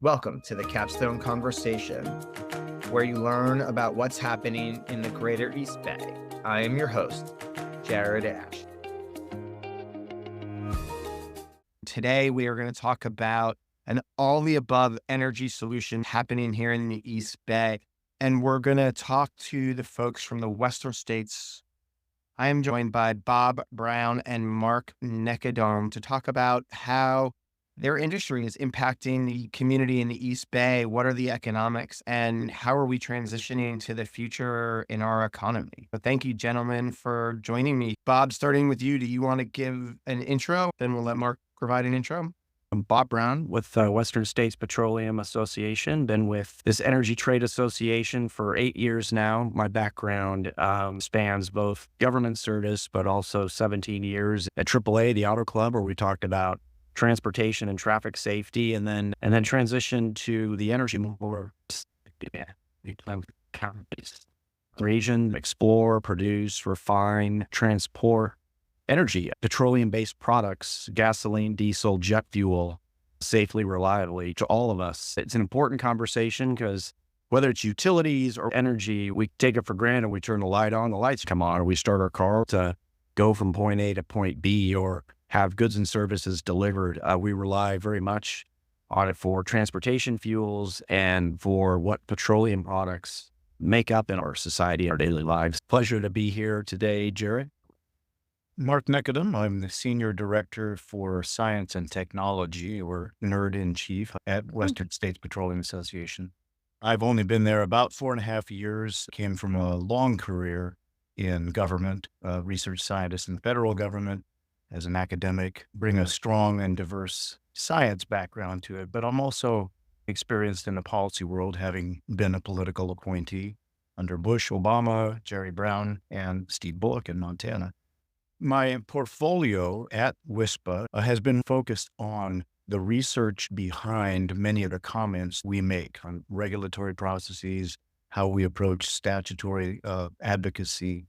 Welcome to the Capstone Conversation, where you learn about what's happening in the greater East Bay. I am your host, Jared Asch. Today, we are going to talk about an all-the-above energy solution happening here in the East Bay, and we're going to talk to the folks from the Western states. I am joined by Bob Brown and Mark Nechodom to talk about how their industry is impacting the community in the East Bay. What are the economics and how are we transitioning to the future in our economy? But thank you, gentlemen, for joining me. Bob, starting with you, do you want to give an intro? Then we'll let Mark provide an intro. I'm Bob Brown with Western States Petroleum Association. Been with this Energy Trade Association for 8 years now. My background spans both government service, but also 17 years at AAA, the Auto Club, where we talked about transportation and traffic safety, and then transition to the energy more region, explore, produce, refine, transport energy, petroleum-based products, gasoline, diesel, jet fuel, safely, reliably to all of us. It's an important conversation because whether it's utilities or energy, we take it for granted. We turn the light on, the lights come on, or we start our car to go from point A to point B or have goods and services delivered. We rely very much on it for transportation fuels and for what petroleum products make up in our society, our daily lives. Pleasure to be here today, Jared. Mark Nechodom. I'm the Senior Director for Science and Technology, or Nerd-in-Chief at Western States Petroleum Association. I've only been there about 4.5 years, came from a long career in government, research scientist in the federal government as an academic, bring a strong and diverse science background to it, but I'm also experienced in the policy world, having been a political appointee under Bush, Obama, Jerry Brown, and Steve Bullock in Montana. My portfolio at WISPA has been focused on the research behind many of the comments we make on regulatory processes, how we approach statutory advocacy.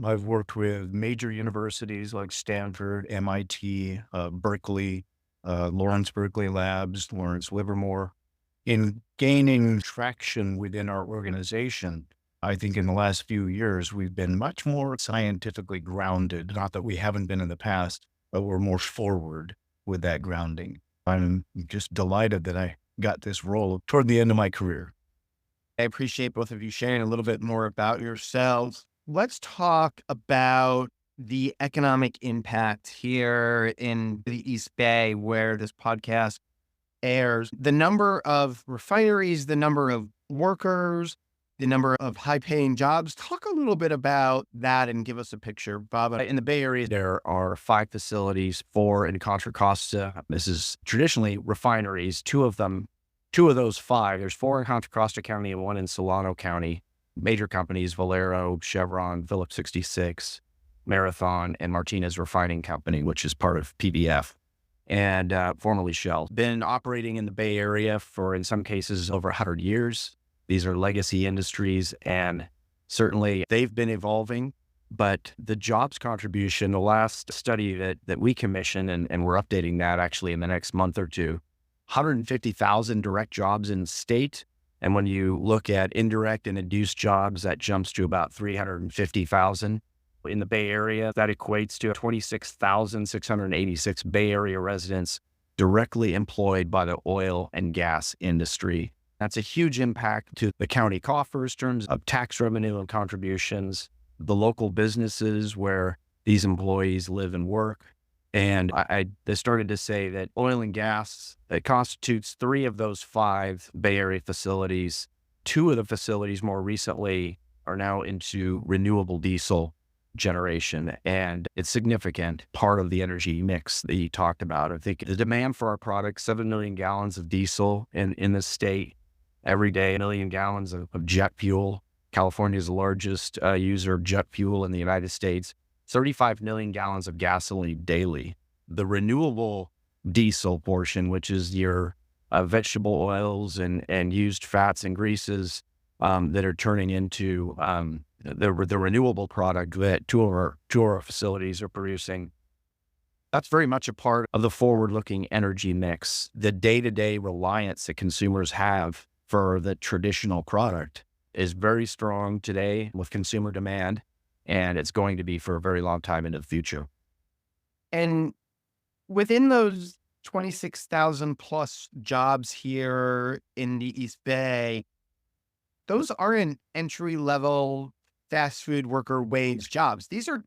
I've worked with major universities like Stanford, MIT, Berkeley, Lawrence Berkeley Labs, Lawrence Livermore, in gaining traction within our organization. I think in the last few years, we've been much more scientifically grounded. Not that we haven't been in the past, but we're more forward with that grounding. I'm just delighted that I got this role toward the end of my career. I appreciate both of you sharing a little bit more about yourselves. Let's talk about the economic impact here in the East Bay where this podcast airs. The number of refineries, the number of workers, the number of high-paying jobs. Talk a little bit about that and give us a picture, Bob. In the Bay Area, there are 5 facilities, 4 in Contra Costa. This is traditionally refineries. Two of those 5, there's 4 in Contra Costa County and 1 in Solano County. Major companies, Valero, Chevron, Phillips 66, Marathon, and Martinez Refining Company, which is part of PBF and formerly Shell. Been operating in the Bay Area for, in some cases, over 100 years. These are legacy industries, and certainly they've been evolving, but the jobs contribution, the last study that we commissioned, and we're updating that actually in the next month or two, 150,000 direct jobs in the state. And when you look at indirect and induced jobs, that jumps to about 350,000. In the Bay Area, that equates to 26,686 Bay Area residents directly employed by the oil and gas industry. That's a huge impact to the county coffers in terms of tax revenue and contributions, the local businesses where these employees live and work. And I started to say that oil and gas, it constitutes 3 of those 5 Bay Area facilities. 2 of the facilities more recently are now into renewable diesel generation. And it's significant part of the energy mix that you talked about. I think the demand for our products, 7 million gallons of diesel in the state every day, 1 million gallons of jet fuel. California is the largest user of jet fuel in the United States. 35 million gallons of gasoline daily. The renewable diesel portion, which is your vegetable oils and used fats and greases that are turning into the renewable product that two of our facilities are producing. That's very much a part of the forward-looking energy mix. The day-to-day reliance that consumers have for the traditional product is very strong today with consumer demand, and it's going to be for a very long time into the future. And within those 26,000 plus jobs here in the East Bay, those aren't entry level fast food worker wage jobs. These are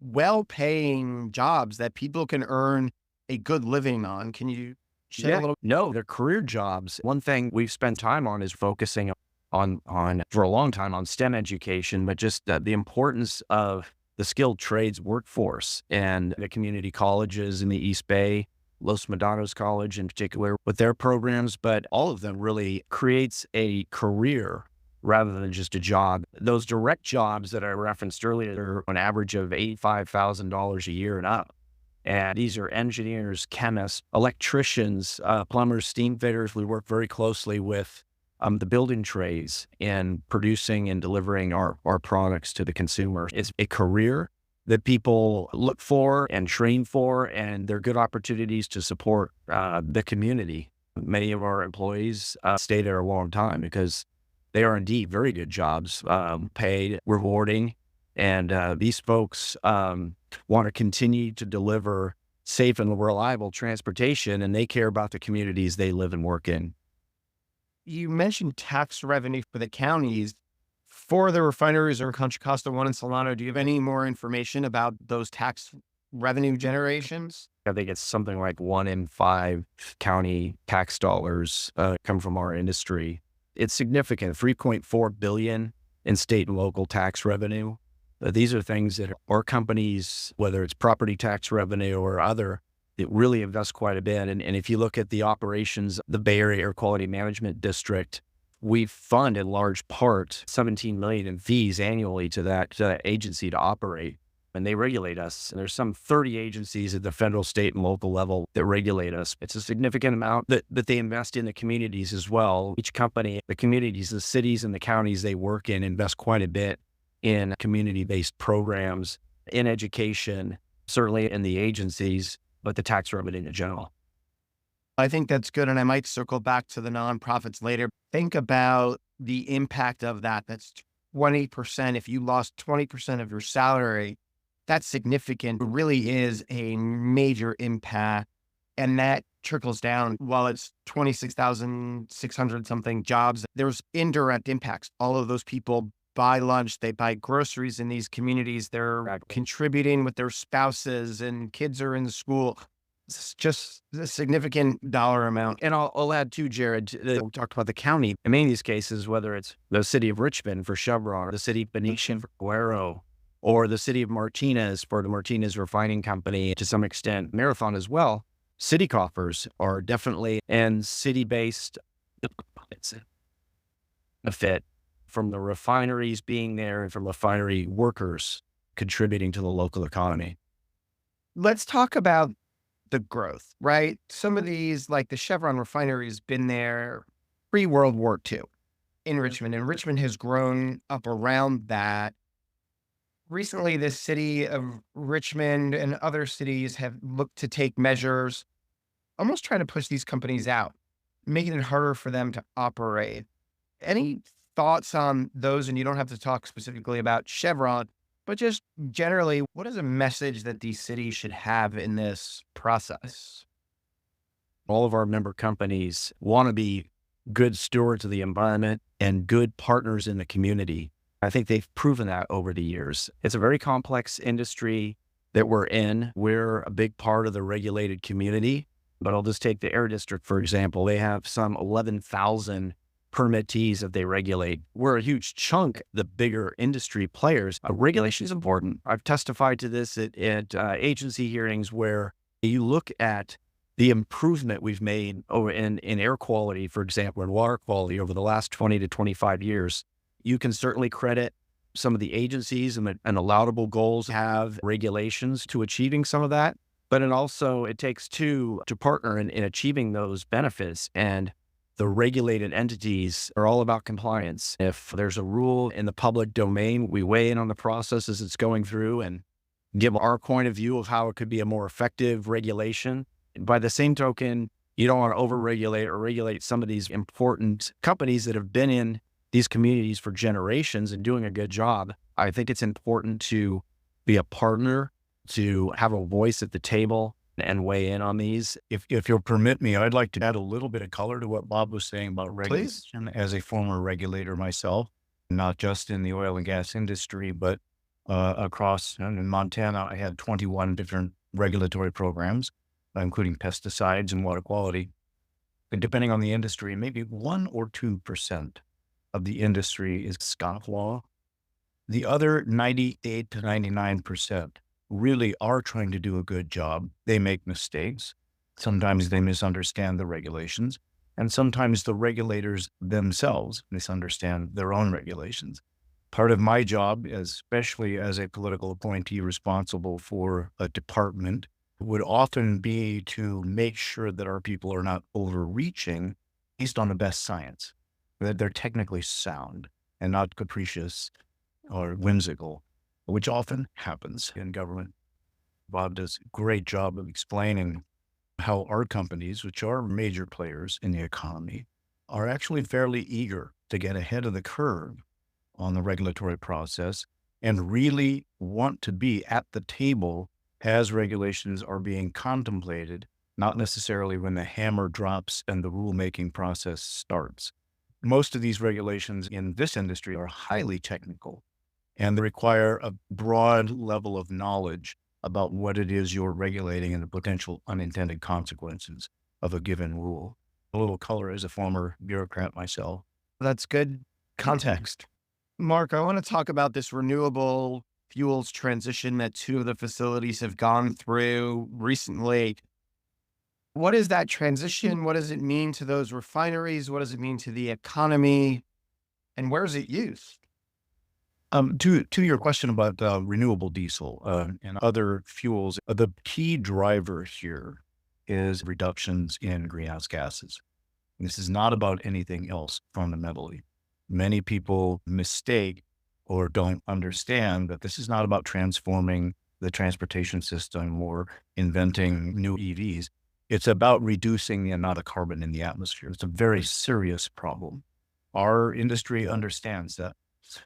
well paying jobs that people can earn a good living on. Can you shed a Yeah. little? No, they're career jobs. One thing we've spent time on is focusing on for a long time on STEM education, but just the importance of the skilled trades workforce and the community colleges in the East Bay, Los Medanos College in particular, with their programs, but all of them really creates a career rather than just a job. Those direct jobs that I referenced earlier are an average of $85,000 a year and up. And these are engineers, chemists, electricians, plumbers, steam fitters. We work very closely with the building trades in producing and delivering our products to the consumer. It's a career that people look for and train for, and they're good opportunities to support the community. Many of our employees stay there a long time because they are indeed very good jobs, paid, rewarding, and these folks want to continue to deliver safe and reliable transportation, and they care about the communities they live and work in. You mentioned tax revenue for the counties. For the refineries or Contra Costa One in Solano, do you have any more information about those tax revenue generations? I think it's something like 1 in 5 county tax dollars come from our industry. It's significant, 3.4 billion in state and local tax revenue. These are things that our companies, whether it's property tax revenue or other, it really invests quite a bit. And if you look at the operations, the Bay Area Air Quality Management District, we fund in large part 17 million in fees annually to that agency to operate. And they regulate us. And there's some 30 agencies at the federal, state, and local level that regulate us. It's a significant amount that they invest in the communities as well. Each company, the communities, the cities, and the counties they work in invest quite a bit in community-based programs, in education, certainly in the agencies, but the tax revenue in general. I think that's good. And I might circle back to the nonprofits later. Think about the impact of that. That's 20%. If you lost 20% of your salary, that's significant. It really is a major impact. And that trickles down. While it's 26,600 something jobs, there's indirect impacts. All of those people buy lunch, they buy groceries in these communities. They're contributing with their spouses and kids are in school. It's just a significant dollar amount. And I'll add too, Jared, that we talked about the county. In many of these cases, whether it's the city of Richmond for Chevron, or the city of Benicia for Guero, or the city of Martinez for the Martinez Refining Company, to some extent, Marathon as well, city coffers are definitely, and city-based benefit from the refineries being there and from refinery workers contributing to the local economy. Let's talk about the growth, right? Some of these, like the Chevron refinery, has been there pre-World War II in Richmond, and Richmond has grown up around that. Recently, the city of Richmond and other cities have looked to take measures, almost trying to push these companies out, making it harder for them to operate. Any thoughts on those? And you don't have to talk specifically about Chevron, but just generally, what is a message that these cities should have in this process? All of our member companies want to be good stewards of the environment and good partners in the community. I think they've proven that over the years. It's a very complex industry that we're in. We're a big part of the regulated community, but I'll just take the Air District, for example. They have some 11,000 permittees that they regulate. We're a huge chunk, the bigger industry players. Regulation is important. I've testified to this at agency hearings where you look at the improvement we've made over in air quality, for example, and water quality over the last 20 to 25 years. You can certainly credit some of the agencies and the laudable goals have regulations to achieving some of that, but it takes two to partner in achieving those benefits. And the regulated entities are all about compliance. If there's a rule in the public domain, we weigh in on the process as it's going through and give our point of view of how it could be a more effective regulation. By the same token, you don't want to overregulate or regulate some of these important companies that have been in these communities for generations and doing a good job. I think it's important to be a partner, to have a voice at the table and weigh in on these. If you'll permit me, I'd like to add a little bit of color to what Bob was saying about Please. regulation as a former regulator myself, not just in the oil and gas industry, but across. And in Montana, I had 21 different regulatory programs, including pesticides and water quality. And depending on the industry, maybe 1 or 2% of the industry is scofflaw. The other 98 to 99% really are trying to do a good job. They make mistakes. Sometimes they misunderstand the regulations, and sometimes the regulators themselves misunderstand their own regulations. Part of my job, especially as a political appointee responsible for a department, would often be to make sure that our people are not overreaching based on the best science, that they're technically sound and not capricious or whimsical, which often happens in government. Bob does a great job of explaining how our companies, which are major players in the economy, are actually fairly eager to get ahead of the curve on the regulatory process and really want to be at the table as regulations are being contemplated, not necessarily when the hammer drops and the rulemaking process starts. Most of these regulations in this industry are highly technical, and they require a broad level of knowledge about what it is you're regulating and the potential unintended consequences of a given rule. A little color as a former bureaucrat myself. That's good context. Mark, I want to talk about this renewable fuels transition that two of the facilities have gone through recently. What is that transition? What does it mean to those refineries? What does it mean to the economy? And where is it used? To your question about renewable diesel and other fuels, the key driver here is reductions in greenhouse gases. This is not about anything else fundamentally. Many people mistake or don't understand that this is not about transforming the transportation system or inventing new EVs. It's about reducing the amount of carbon in the atmosphere. It's a very serious problem. Our industry understands that.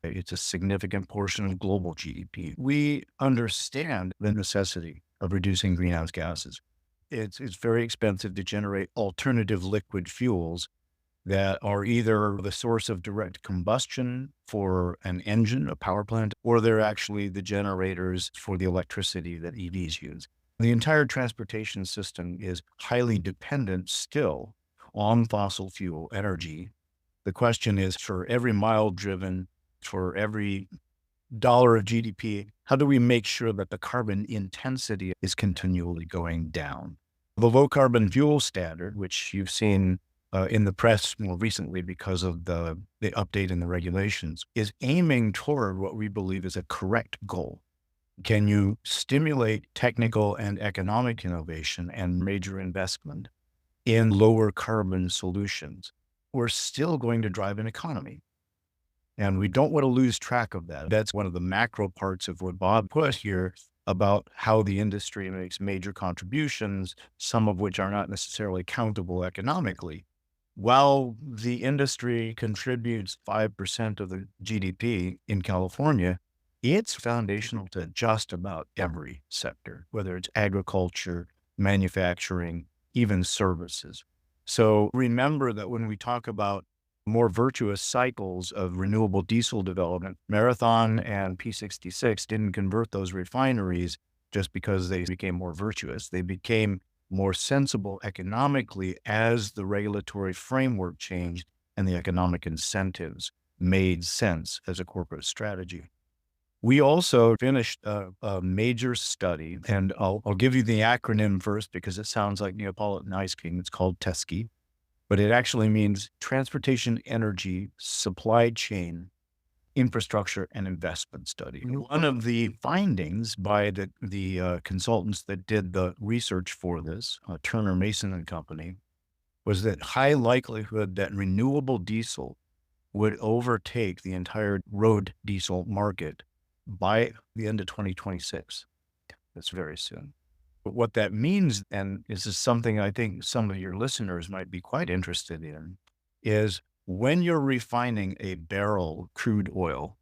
It's a significant portion of global GDP. We understand the necessity of reducing greenhouse gases. It's very expensive to generate alternative liquid fuels that are either the source of direct combustion for an engine, a power plant, or they're actually the generators for the electricity that EVs use. The entire transportation system is highly dependent still on fossil fuel energy. The question is, for every mile driven, for every dollar of GDP, how do we make sure that the carbon intensity is continually going down? The low carbon fuel standard, which you've seen in the press more recently because of the update in the regulations, is aiming toward what we believe is a correct goal. Can you stimulate technical and economic innovation and major investment in lower carbon solutions? We're still going to drive an economy. And we don't want to lose track of that. That's one of the macro parts of what Bob put here about how the industry makes major contributions, some of which are not necessarily countable economically. While the industry contributes 5% of the GDP in California, it's foundational to just about every sector, whether it's agriculture, manufacturing, even services. So remember that when we talk about more virtuous cycles of renewable diesel development, Marathon and P66 didn't convert those refineries just because they became more virtuous. They became more sensible economically as the regulatory framework changed and the economic incentives made sense as a corporate strategy. We also finished a major study, and I'll give you the acronym first because it sounds like Neapolitan ice cream. It's called TESCI, but it actually means Transportation Energy Supply Chain Infrastructure and Investment Study. One of the findings by the consultants that did the research for this, Turner Mason and Company, was that high likelihood that renewable diesel would overtake the entire road diesel market by the end of 2026. That's very soon. But what that means, and this is something I think some of your listeners might be quite interested in, is when you're refining a barrel crude oil,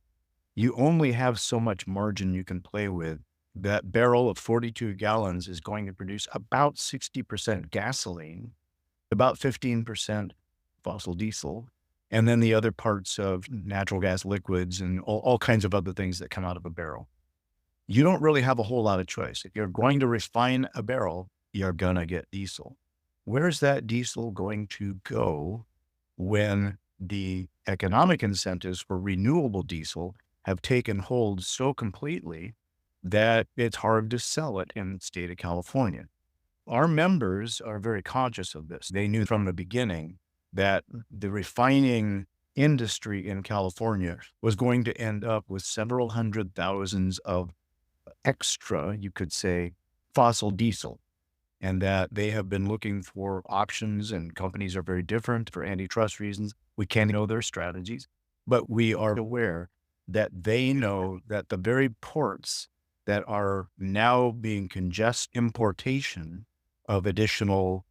you only have so much margin you can play with. That barrel of 42 gallons is going to produce about 60% gasoline, about 15% fossil diesel, and then the other parts of natural gas liquids and all kinds of other things that come out of a barrel. You don't really have a whole lot of choice. If you're going to refine a barrel, you're going to get diesel. Where's that diesel going to go when the economic incentives for renewable diesel have taken hold so completely that it's hard to sell it in the state of California? Our members are very conscious of this. They knew from the beginning that the refining industry in California was going to end up with several hundred thousands of extra, you could say, fossil diesel, and that they have been looking for options, and companies are very different for antitrust reasons. We can't know their strategies, but we are aware that they know that the very ports that are now being congest importation of additional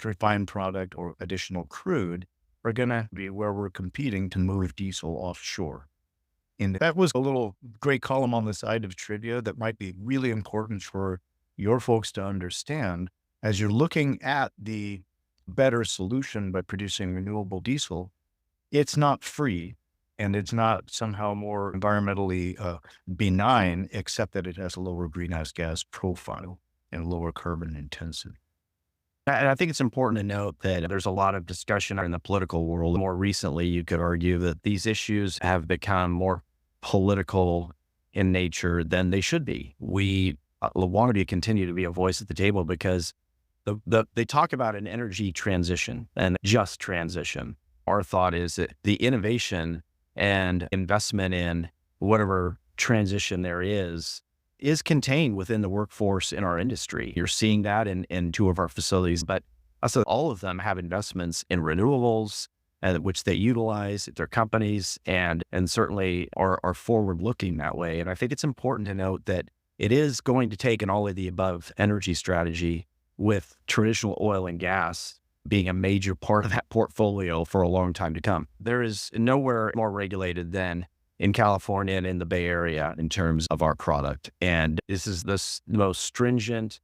refined product or additional crude are going to be where we're competing to move diesel offshore. And that was a little great column on the side of trivia that might be really important for your folks to understand as you're looking at the better solution by producing renewable diesel. It's not free and it's not somehow more environmentally benign, except that it has a lower greenhouse gas profile and lower carbon intensity. And I think it's important to note that there's a lot of discussion in the political world. More recently, you could argue that these issues have become more political in nature than they should be. We want to continue to be a voice at the table because they talk about an energy transition and just transition. Our thought is that the innovation and investment in whatever transition there is contained within the workforce in our industry. You're seeing that in two of our facilities, but also all of them have investments in renewables, which they utilize at their companies and certainly are forward looking that way. And I think it's important to note that it is going to take an all of the above energy strategy with traditional oil and gas being a major part of that portfolio for a long time to come. There is nowhere more regulated than in California and in the Bay Area in terms of our product. And this is the most stringent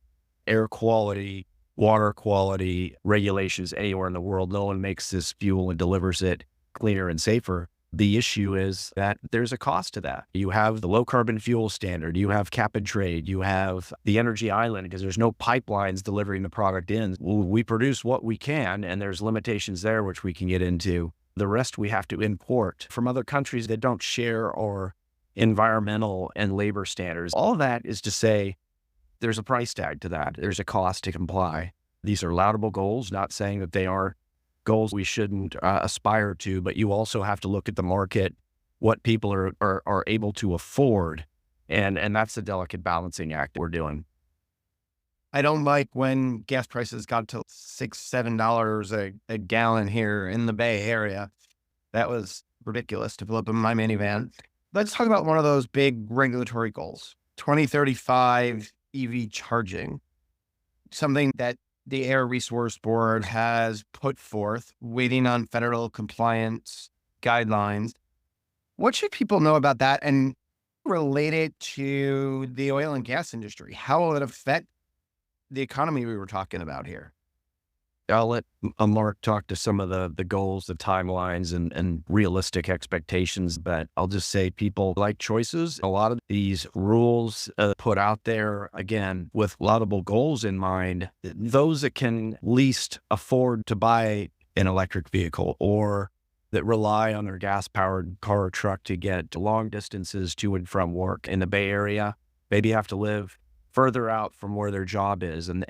air quality, water quality regulations anywhere in the world. No one makes this fuel and delivers it cleaner and safer. The issue is that there's a cost to that. You have the low carbon fuel standard, you have cap and trade, you have the energy island because there's no pipelines delivering the product in. We produce what we can, and there's limitations there, which we can get into. The rest we have to import from other countries that don't share our environmental and labor standards. All of that is to say there's a price tag to that. There's a cost to comply. These are laudable goals, not saying that they are goals we shouldn't aspire to, but you also have to look at the market, what people are able to afford. And that's the delicate balancing act we're doing. I don't like when gas prices got to $6-7 a gallon here in the Bay Area. That was ridiculous to fill up in my minivan. Let's talk about one of those big regulatory goals, 2035 EV charging, something that the Air Resource Board has put forth, waiting on federal compliance guidelines. What should people know about that and relate it to the oil and gas industry? How will it affect the economy we were talking about here? I'll let Mark talk to some of the goals, the timelines, and realistic expectations, but I'll just say people like choices. A lot of these rules put out there, again, with laudable goals in mind, those that can least afford to buy an electric vehicle or that rely on their gas-powered car or truck to get long distances to and from work in the Bay Area, maybe have to live further out from where their job is, and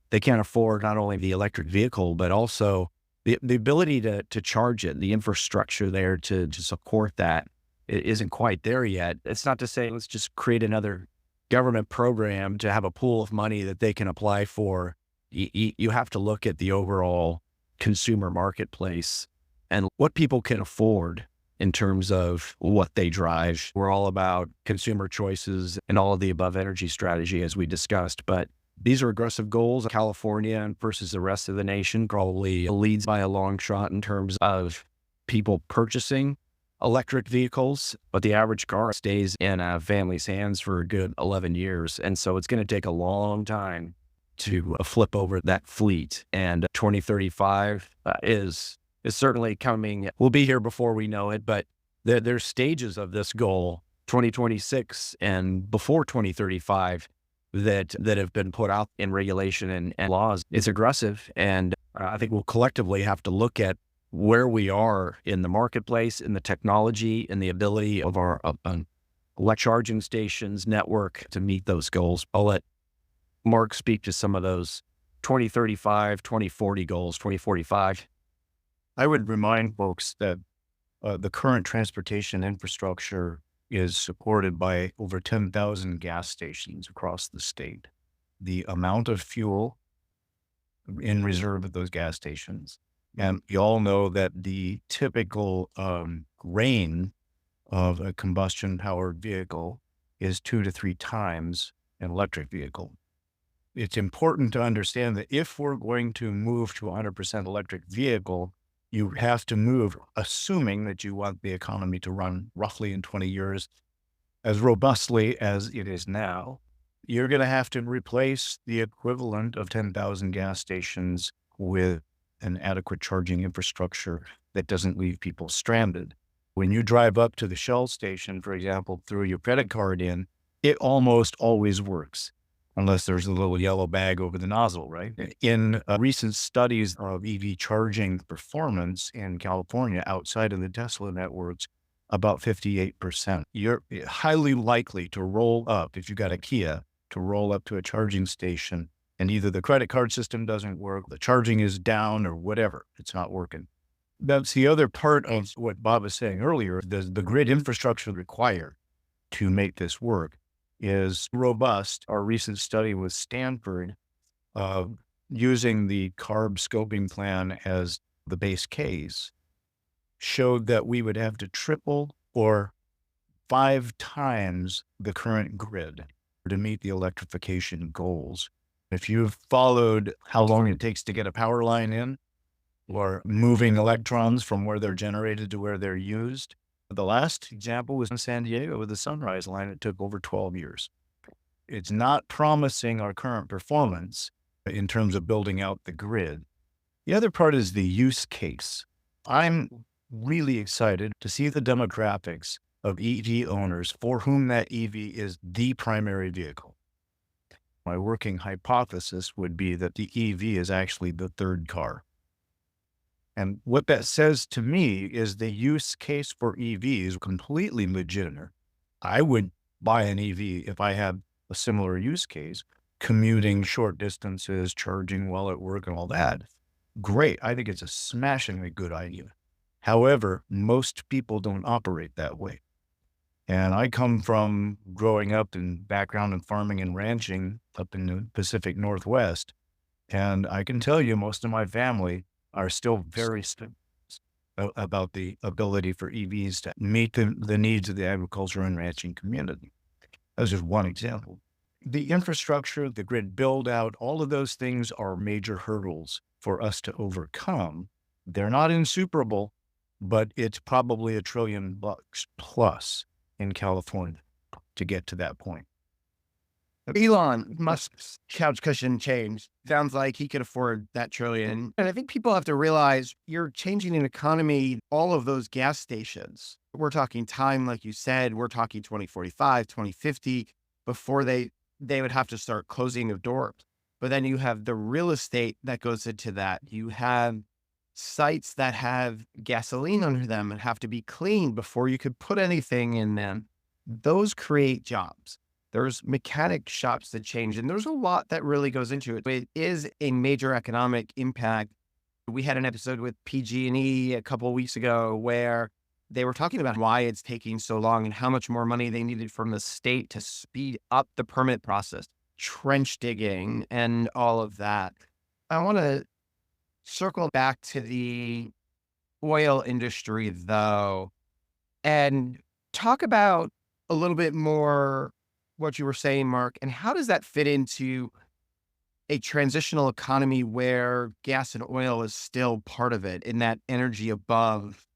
they can't afford not only the electric vehicle, but also the ability to charge it. The infrastructure there to support that isn't quite there yet. It's not to say let's just create another government program to have a pool of money that they can apply for. You have to look at the overall consumer marketplace and what people can afford in terms of what they drive. We're all about consumer choices and all of the above energy strategy, as we discussed. But these are aggressive goals. California versus the rest of the nation probably leads by a long shot in terms of people purchasing electric vehicles, but the average car stays in a family's hands for a good 11 years. And so it's going to take a long time to flip over that fleet. And 2035 is certainly coming. We'll be here before we know it, but there's stages of this goal, 2026 and before 2035, that have been put out in regulation and laws. It's aggressive. And I think we'll collectively have to look at where we are in the marketplace, in the technology, and the ability of our charging stations network to meet those goals. I'll let Mark speak to some of those 2035, 2040 goals, 2045. I would remind folks that the current transportation infrastructure is supported by over 10,000 gas stations across the state. The amount of fuel in reserve at those gas stations, and you all know that the typical range of a combustion-powered vehicle is 2 to 3 times an electric vehicle. It's important to understand that if we're going to move to a 100% electric vehicle, you have to move, assuming that you want the economy to run roughly in 20 years as robustly as it is now. You're going to have to replace the equivalent of 10,000 gas stations with an adequate charging infrastructure that doesn't leave people stranded. When you drive up to the Shell station, for example, throw your credit card in, it almost always works, unless there's a little yellow bag over the nozzle, right? In recent studies of EV charging performance in California outside of the Tesla networks, about 58%. You're highly likely to roll up, if you got a Kia, to roll up to a charging station and either the credit card system doesn't work, the charging is down, or whatever, it's not working. That's the other part of what Bob was saying earlier. The grid infrastructure required to make this work is robust. Our recent study with Stanford, using the CARB scoping plan as the base case, showed that we would have to triple or 5 times the current grid to meet the electrification goals. If you've followed how long it takes to get a power line in, or moving electrons from where they're generated to where they're used, the last example was in San Diego with the Sunrise Line. It took over 12 years. It's not promising our current performance in terms of building out the grid. The other part is the use case. I'm really excited to see the demographics of EV owners for whom that EV is the primary vehicle. My working hypothesis would be that the EV is actually the third car. And what that says to me is the use case for EV is completely legitimate. I would buy an EV if I had a similar use case, commuting short distances, charging while at work and all that. Great. I think it's a smashingly good idea. However, most people don't operate that way. And I come from growing up in background in farming and ranching up in the Pacific Northwest. And I can tell you most of my family are still very about the ability for EVs to meet the needs of the agriculture and ranching community. That's just one example. The infrastructure, the grid build out, all of those things are major hurdles for us to overcome. They're not insuperable, but it's probably $1 trillion plus in California to get to that point. Elon Musk's couch cushion change sounds like he could afford that trillion. And I think people have to realize you're changing an economy, all of those gas stations. We're talking time, like you said, we're talking 2045, 2050, before they would have to start closing the doors. But then you have the real estate that goes into that. You have sites that have gasoline under them and have to be cleaned before you could put anything in them. Those create jobs. There's mechanic shops that change, and there's a lot that really goes into it. It is a major economic impact. We had an episode with PG&E a couple of weeks ago where they were talking about why it's taking so long and how much more money they needed from the state to speed up the permit process, trench digging, and all of that. I want to circle back to the oil industry, though. And talk about a little bit more what you were saying, Mark, and how does that fit into a transitional economy where gas and oil is still part of it in that energy above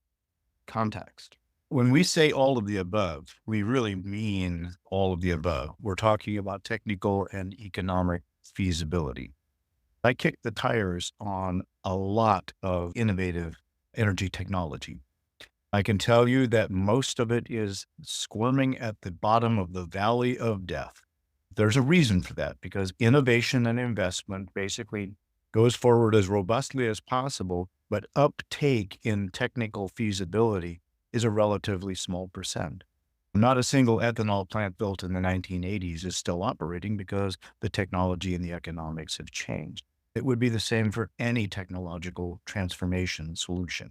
context? When we say all of the above, we really mean all of the above. We're talking about technical and economic feasibility. I kicked the tires on a lot of innovative energy technology. I can tell you that most of it is squirming at the bottom of the valley of death. There's a reason for that because innovation and investment basically goes forward as robustly as possible, but uptake in technical feasibility is a relatively small percent. Not a single ethanol plant built in the 1980s is still operating because the technology and the economics have changed. It would be the same for any technological transformation solution.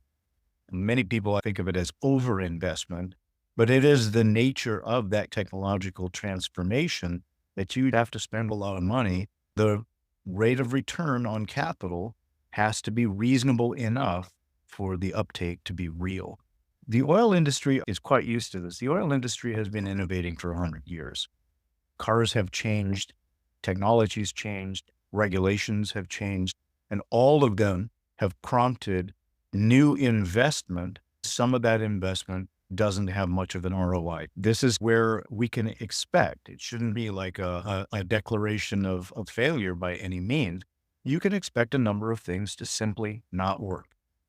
Many people think of it as overinvestment, but it is the nature of that technological transformation that you'd have to spend a lot of money. The rate of return on capital has to be reasonable enough for the uptake to be real. The oil industry is quite used to this. The oil industry has been innovating for 100 years. Cars have changed, technology's changed, regulations have changed, and all of them have prompted new investment. Some of that investment doesn't have much of an ROI. This is where we can expect. It shouldn't be like a declaration of failure by any means. You can expect a number of things to simply not work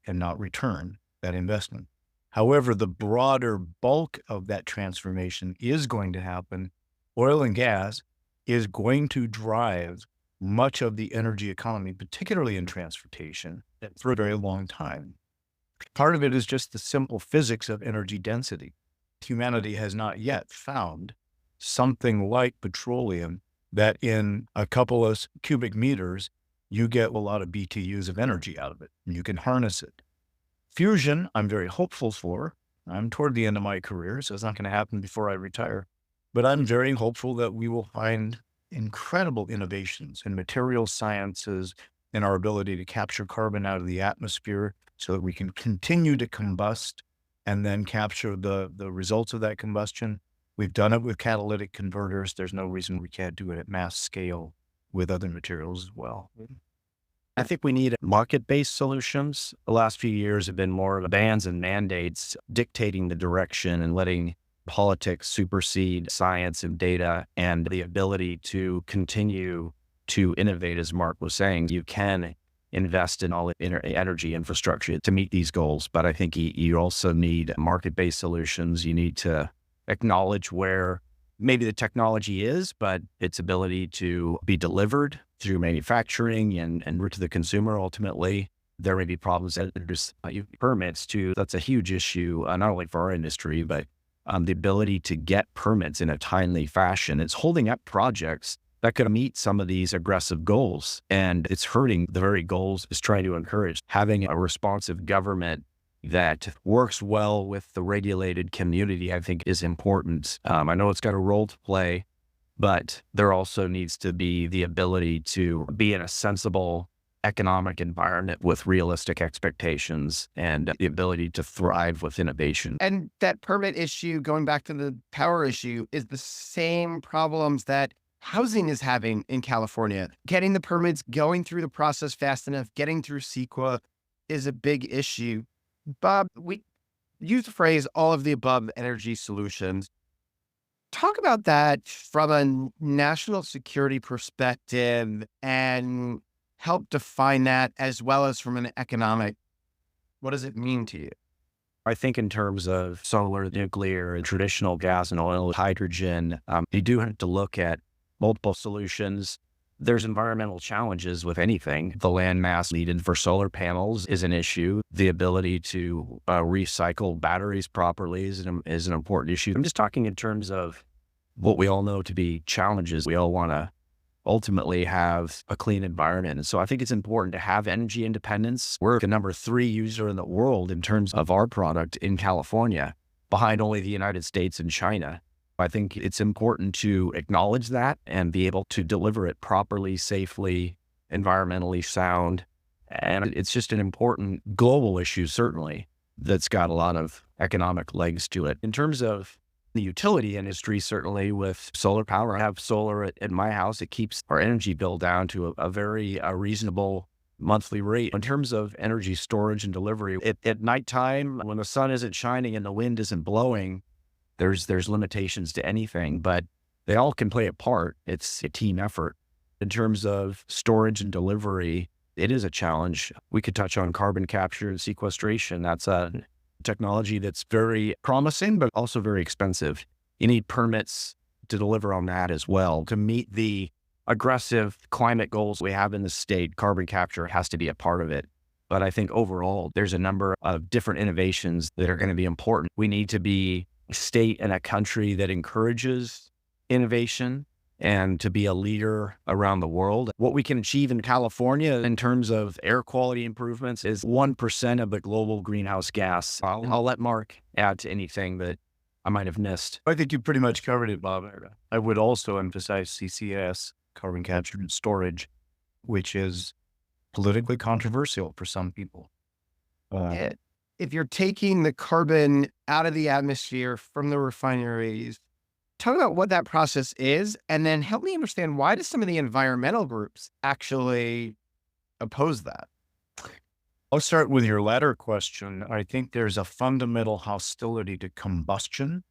and not return that investment. However, the broader bulk of that transformation is going to happen. Oil and gas is going to drive much of the energy economy, particularly in transportation, for a very long time. Part of it is just the simple physics of energy density. Humanity has not yet found something like petroleum that in a couple of cubic meters, you get a lot of BTUs of energy out of it, and you can harness it. Fusion, I'm very hopeful for. I'm toward the end of my career, so it's not going to happen before I retire. But I'm very hopeful that we will find incredible innovations in material sciences and our ability to capture carbon out of the atmosphere so that we can continue to combust and then capture the results of that combustion. We've done it with catalytic converters. There's no reason we can't do it at mass scale with other materials as well. I think we need market-based solutions. The last few years have been more of bans and mandates dictating the direction and letting politics supersede science and data and the ability to continue to innovate. As Mark was saying, you can invest in all energy infrastructure to meet these goals, but I think you also need market-based solutions. You need to acknowledge where maybe the technology is, but its ability to be delivered through manufacturing and route to the consumer ultimately. There may be problems that there's permits too. That's a huge issue, not only for our industry, but the ability to get permits in a timely fashion. It's holding up projects that could meet some of these aggressive goals, and it's hurting the very goals it's trying to encourage. Having a responsive government that works well with the regulated community, I think, is important. I know it's got a role to play, but there also needs to be the ability to be in a sensible economic environment with realistic expectations and the ability to thrive with innovation. And that permit issue, going back to the power issue, is the same problems that housing is having in California. Getting the permits, going through the process fast enough, getting through CEQA is a big issue. Bob, we use the phrase all of the above energy solutions. Talk about that from a national security perspective and help define that as well as from an economic. What does it mean to you? I think in terms of solar, nuclear, traditional gas and oil, hydrogen, you do have to look at multiple solutions. There's environmental challenges with anything. The land mass needed for solar panels is an issue. The ability to recycle batteries properly is an important issue. I'm just talking in terms of what we all know to be challenges. We all want to ultimately have a clean environment. And so I think it's important to have energy independence. We're the number 3 user in the world in terms of our product in California, behind only the United States and China. I think it's important to acknowledge that and be able to deliver it properly, safely, environmentally sound. And it's just an important global issue, certainly. that's got a lot of economic legs to it. In terms of the utility industry, certainly with solar power, I have solar at my house. It keeps our energy bill down to a very reasonable monthly rate. In terms of energy storage and delivery, at nighttime, when the sun isn't shining and the wind isn't blowing, there's limitations to anything, but they all can play a part. It's a team effort. In terms of storage and delivery, it is a challenge. We could touch on carbon capture and sequestration. That's a technology that's very promising, but also very expensive. You need permits to deliver on that as well. To meet the aggressive climate goals we have in the state, carbon capture has to be a part of it. But I think overall, there's a number of different innovations that are going to be important. We need to be a state and a country that encourages innovation and to be a leader around the world. What we can achieve in California in terms of air quality improvements is 1% of the global greenhouse gas. I'll let Mark add to anything that I might have missed. I think you pretty much covered it, Bob. I would also emphasize CCS, carbon capture and storage, which is politically controversial for some people. If you're taking the carbon out of the atmosphere from the refineries, talk about what that process is, and then help me understand, why do some of the environmental groups actually oppose that? I'll start with your latter question. I think there's a fundamental hostility to combustion,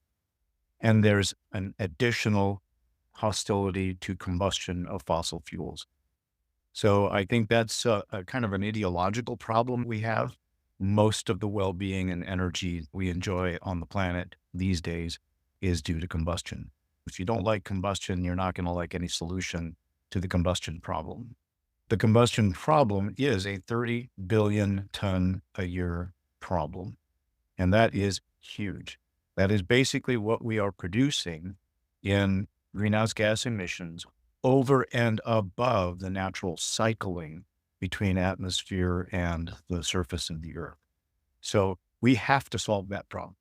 and there's an additional hostility to combustion of fossil fuels. So I think that's a kind of an ideological problem we have. Most of the well-being and energy we enjoy on the planet these days is due to combustion. If you don't like combustion, you're not going to like any solution to the combustion problem. The combustion problem is a 30 billion ton a year problem. And that is huge. That is basically what we are producing in greenhouse gas emissions over and above the natural cycling between atmosphere and the surface of the earth. So we have to solve that problem.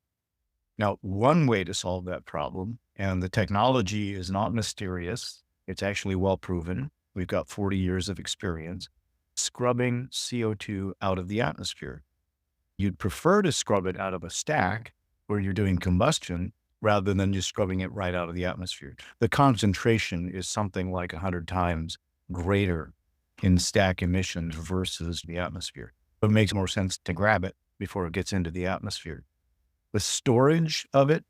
Now, one way to solve that problem, and the technology is not mysterious, it's actually well proven. We've got 40 years of experience scrubbing CO2 out of the atmosphere. You'd prefer to scrub it out of a stack where you're doing combustion rather than just scrubbing it right out of the atmosphere. The concentration is something like 100 times greater in stack emissions versus the atmosphere. But it makes more sense to grab it before it gets into the atmosphere. The storage of it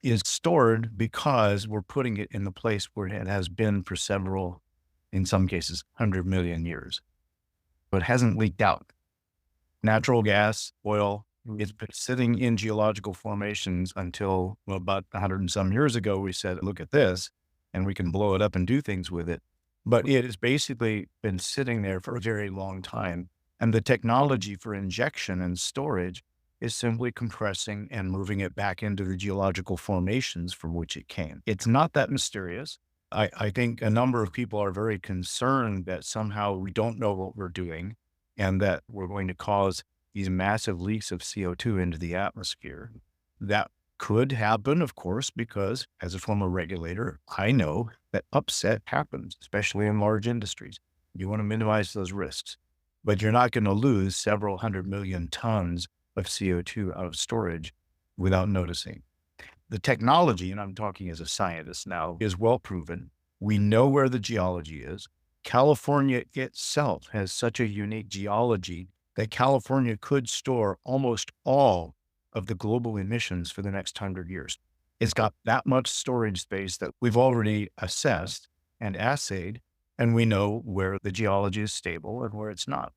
is stored because we're putting it in the place where it has been for several, in some cases, 100 million years. But it hasn't leaked out. Natural gas, oil, it's been sitting in geological formations until, well, about 100 and some years ago, we said, look at this, and we can blow it up and do things with it. But it has basically been sitting there for a very long time. And the technology for injection and storage is simply compressing and moving it back into the geological formations from which it came. It's not that mysterious. I think a number of people are very concerned that somehow we don't know what we're doing and that we're going to cause these massive leaks of CO2 into the atmosphere. That could happen, of course, because as a former regulator, I know that upset happens, especially in large industries. You want to minimize those risks, but you're not going to lose several 100 million tons of CO2 out of storage without noticing. The technology, and I'm talking as a scientist now, is well proven. We know where the geology is. California itself has such a unique geology that California could store almost all of the global emissions for the next 100 years. It's got that much storage space that we've already assessed and assayed, and we know where the geology is stable and where it's not.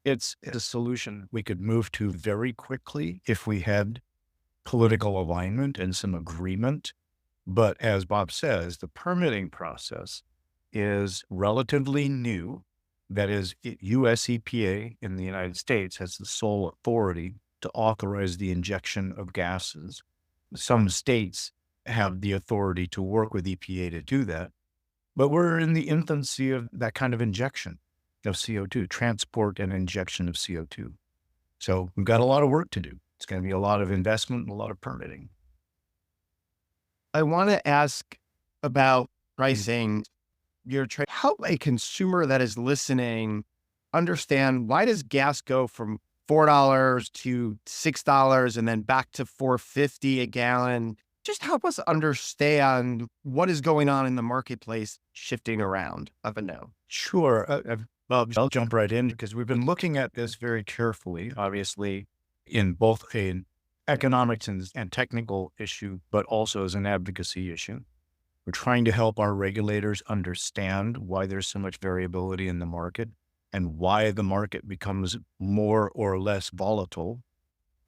It's a solution we could move to very quickly if we had political alignment and some agreement. But as Bob says, the permitting process is relatively new. That is, US EPA in the United States has the sole authority to authorize the injection of gases. Some states have the authority to work with EPA to do that. But we're in the infancy of that kind of injection of CO2, transport and injection of CO2. So we've got a lot of work to do. It's going to be a lot of investment and a lot of permitting. I want to ask about pricing. Help a consumer that is listening understand, why does gas go from $4 to $6 and then back to $4.50 a gallon. Just help us understand what is going on in the marketplace shifting around up and down. Sure. Bob, I'll jump right in because we've been looking at this very carefully, obviously, in both an economics and technical issue, but also as an advocacy issue. We're trying to help our regulators understand why there's so much variability in the market and why the market becomes more or less volatile.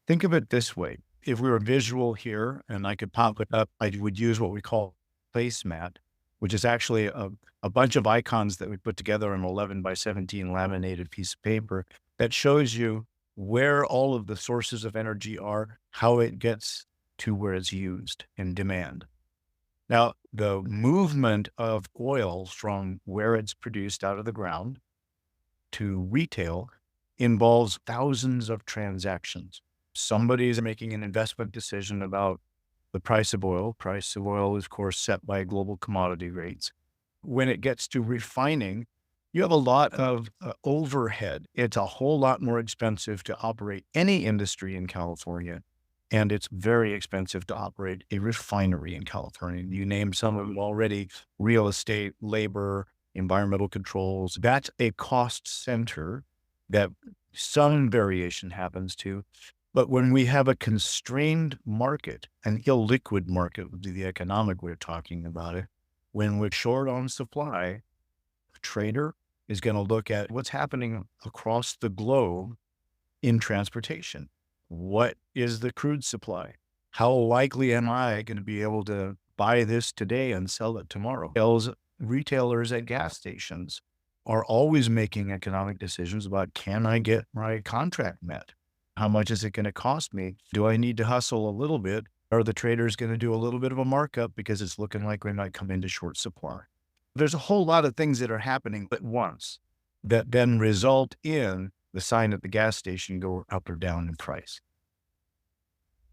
Think of it this way. If we were visual here and I could pop it up, I would use what we call placemat, which is actually a bunch of icons that we put together on an 11 by 17 laminated piece of paper that shows you where all of the sources of energy are, how it gets to where it's used in demand. Now, the movement of oil from where it's produced out of the ground to retail involves thousands of transactions. Somebody's making an investment decision about the price of oil. Price of oil is, of course, set by global commodity rates. When it gets to refining, you have a lot of overhead. It's a whole lot more expensive to operate any industry in California, and it's very expensive to operate a refinery in California. You named some of them already: real estate, labor, environmental controls. That's a cost center that some variation happens to. But when we have a constrained market, an illiquid market would be the economic way of talking about it, when we're short on supply, a trader is going to look at what's happening across the globe in transportation. What is the crude supply? How likely am I going to be able to buy this today and sell it tomorrow? Retailers at gas stations are always making economic decisions about, can I get my contract met? How much is it going to cost me? Do I need to hustle a little bit? Are the traders going to do a little bit of a markup because it's looking like we might come into short supply? There's a whole lot of things that are happening at once that then result in the sign at the gas station go up or down in price.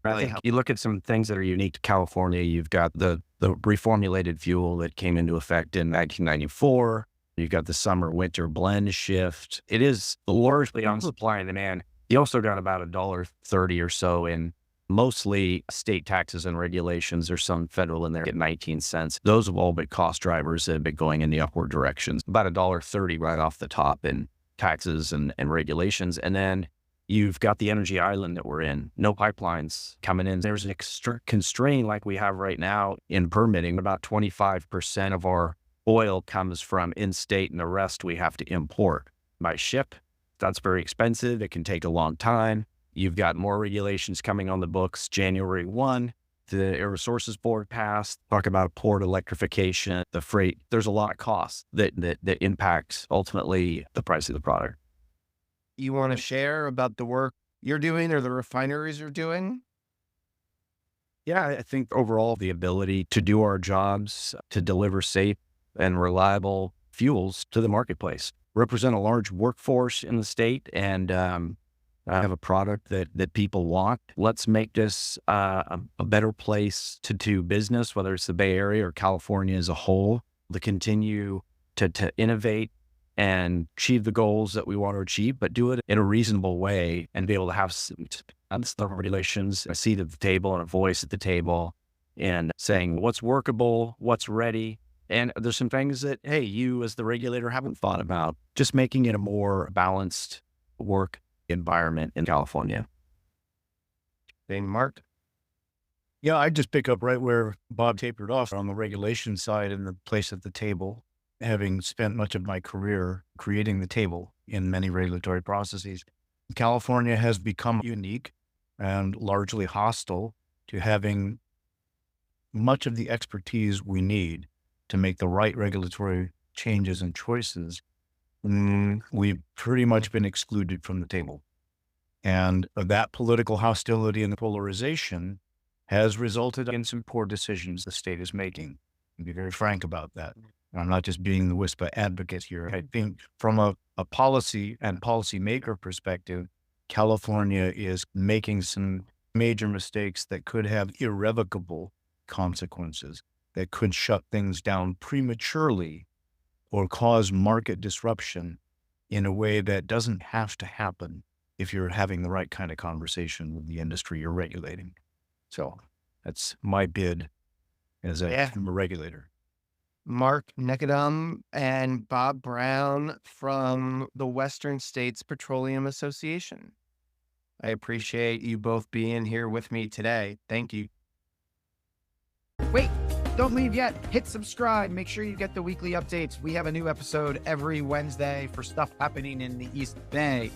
I think you look at some things that are unique to California. You've got the reformulated fuel that came into effect in 1994. You've got the summer-winter blend shift. It is largely on supply and demand. You also got about $1.30 or so in mostly state taxes and regulations. There's some federal in there at 19 cents. Those have all been cost drivers that have been going in the upward directions. About $1.30 right off the top in taxes and regulations. And then you've got the energy island that we're in. No pipelines coming in. There's an extra constraint like we have right now in permitting. About 25% of our oil comes from in-state and the rest we have to import by ship. That's very expensive. It can take a long time. You've got more regulations coming on the books. January 1, the Air Resources Board passed, talk about port electrification, the freight. There's a lot of costs that impacts ultimately the price of the product. You want to share about the work you're doing or the refineries are doing? Yeah, I think overall the ability to do our jobs, to deliver safe and reliable fuels to the marketplace. Represent a large workforce in the state and have a product that people want. Let's make this a better place to do business, whether it's the Bay Area or California as a whole, to continue to innovate and achieve the goals that we want to achieve, but do it in a reasonable way and be able to have some regulations, a seat at the table and a voice at the table and saying what's workable, what's ready. And there's some things that, hey, you as the regulator haven't thought about, just making it a more balanced work environment in California. Mark? Yeah, I just pick up right where Bob tapered off on the regulation side and the place at the table, having spent much of my career creating the table in many regulatory processes. California has become unique and largely hostile to having much of the expertise we need to make the right regulatory changes and choices. We've pretty much been excluded from the table. And that political hostility and the polarization has resulted in some poor decisions the state is making. I'll be very frank about that. And I'm not just being the WISPA advocate here. I think from a policy and policymaker perspective, California is making some major mistakes that could have irrevocable consequences, that could shut things down prematurely or cause market disruption in a way that doesn't have to happen if you're having the right kind of conversation with the industry you're regulating. So that's my bid as a regulator. Mark Nechodom and Bob Brown from the Western States Petroleum Association. I appreciate you both being here with me today. Thank you. Wait, don't leave yet. Hit subscribe. Make sure you get the weekly updates. We have a new episode every Wednesday for stuff happening in the East Bay.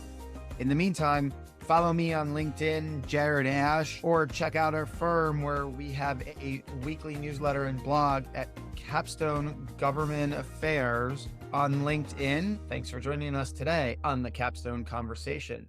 In the meantime, follow me on LinkedIn, Jared Asch, or check out our firm where we have a weekly newsletter and blog at Capstone Government Affairs on LinkedIn. Thanks for joining us today on the Capstone Conversation.